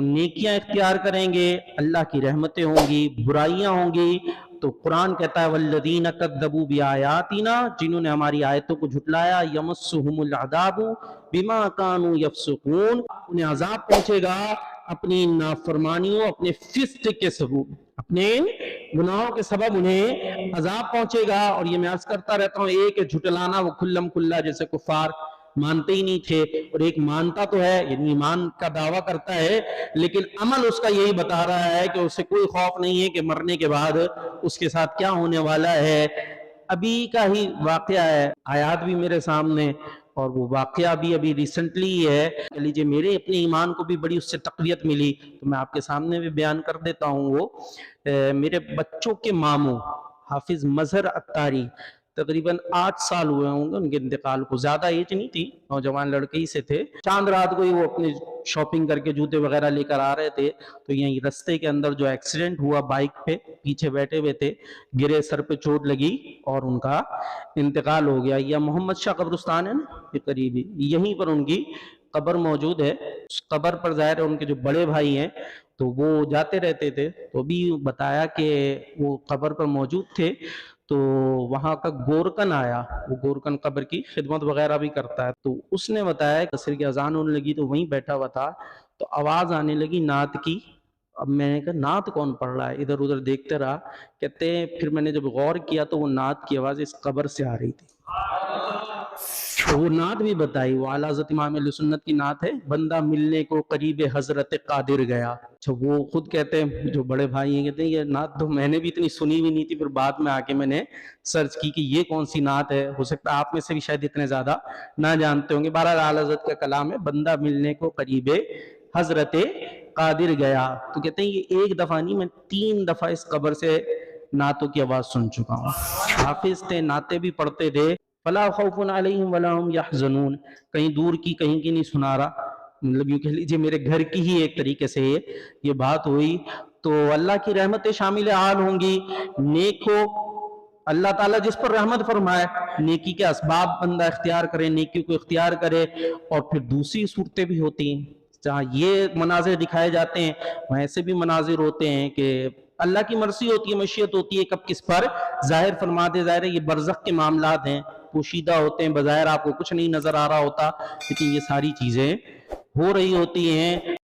نیکیاں اختیار کریں گے اللہ کی رحمتیں ہوں گی، برائیاں ہوں گی تو قرآن کہتا ہے والذین کذبوا بآیاتنا، جنہوں نے ہماری آیتوں کو جھٹلایا، یمسہم العذاب بما کانوا یفسقون، انہیں عذاب پہنچے گا اپنی نافرمانیوں، اپنے فسق کے سبب، اپنے گناہوں کے سبب انہیں عذاب پہنچے گا۔ اور یہ میں عرض کرتا رہتا ہوں، ایک ہے جھٹلانا، وہ کھلم کھلا جیسے کفار مانتے ہی نہیں تھے، اور ایک مانتا تو ہے، یعنی ایمان کا دعویٰ کرتا ہے لیکن عمل اس کا یہی بتا رہا ہے کہ اسے کوئی خوف نہیں ہے کہ مرنے کے بعد اس کے ساتھ کیا ہونے والا ہے۔ ابھی کا ہی واقعہ ہے، آیات بھی میرے سامنے، اور وہ واقعہ بھی ابھی ریسنٹلی ہے، کہ لیجیے میرے اپنے ایمان کو بھی بڑی اس سے تقویت ملی تو میں آپ کے سامنے بھی بیان کر دیتا ہوں۔ وہ میرے بچوں کے ماموں حافظ مظہر عطاری، تقریباً 8 سال ہوئے ہوں گے ان کے انتقال کو، زیادہ ایج نہیں تھی، نوجوان لڑکے ہی سے تھے۔ چاند رات کو ہی وہ اپنے شاپنگ کر کے جوتے وغیرہ لے کر آ رہے تھے تو یہیں رستے کے اندر جو ایکسیڈنٹ ہوا، بائک پہ پیچھے بیٹھے ہوئے تھے، گرے، سر پہ چوٹ لگی اور ان کا انتقال ہو گیا۔ یہ محمد شاہ قبرستان ہے نا، یہ قریبی، یہیں پر ان کی قبر موجود ہے۔ اس قبر پر ظاہر ہے ان کے جو بڑے بھائی ہیں تو وہ جاتے رہتے تھے، تو بھی بتایا کہ وہ قبر پر موجود تھے تو وہاں کا گورکن آیا، وہ گورکن قبر کی خدمت وغیرہ بھی کرتا ہے، تو اس نے بتایا کہ عصر کی اذان ہونے لگی تو وہیں بیٹھا ہوا تھا تو آواز آنے لگی نعت کی۔ اب میں نے کہا نعت کون پڑھ رہا ہے، ادھر ادھر دیکھتے رہا، کہتے ہیں پھر میں نے جب غور کیا تو وہ نعت کی آواز اس قبر سے آ رہی تھی۔ تو وہ نعت بھی بتائی، وہ اعلیٰ حضرت امام اہل سنت کی نعت ہے، بندہ ملنے کو قریب حضرت قادر گیا۔ اچھا، وہ خود کہتے ہیں، جو بڑے بھائی ہیں، کہتے ہیں یہ نعت تو میں نے بھی اتنی سنی بھی نہیں تھی، پھر بعد میں آ کے میں نے سرچ کی کہ یہ کون سی نعت ہے، ہو سکتا ہے آپ میں سے بھی شاید اتنے زیادہ نہ جانتے ہوں گے۔ بہرحال اعلیٰ حضرت کا کلام ہے، بندہ ملنے کو قریب حضرت قادر گیا۔ تو کہتے ہیں یہ ایک دفعہ نہیں، میں 3 دفعہ اس قبر سے نعتوں کی آواز سن چکا ہوں۔ حافظ تھے، نعتیں بھی پڑھتے تھے۔ فلا خوف علیہم ولا هم یحزنون، کہیں دور کی کہیں کی نہیں سنا رہا، مطلب یوں کہہ لیجیے میرے گھر کی ہی ایک طریقے سے یہ بات ہوئی۔ تو اللہ کی رحمتیں شامل حال ہوں گی، نیک ہو، اللہ تعالیٰ جس پر رحمت فرمائے، نیکی کے اسباب بندہ اختیار کرے، نیکی کو اختیار کرے۔ اور پھر دوسری صورتیں بھی ہوتی ہیں جہاں یہ مناظر دکھائے جاتے ہیں، وہاں ایسے بھی مناظر ہوتے ہیں کہ اللہ کی مرضی ہوتی ہے، مشیت ہوتی ہے، کب کس پر ظاہر فرما دے۔ ظاہر ہے یہ برزخ کے معاملات ہیں، پوشیدہ ہوتے ہیں، بظاہر آپ کو کچھ نہیں نظر آ رہا ہوتا لیکن یہ ساری چیزیں ہو رہی ہوتی ہیں۔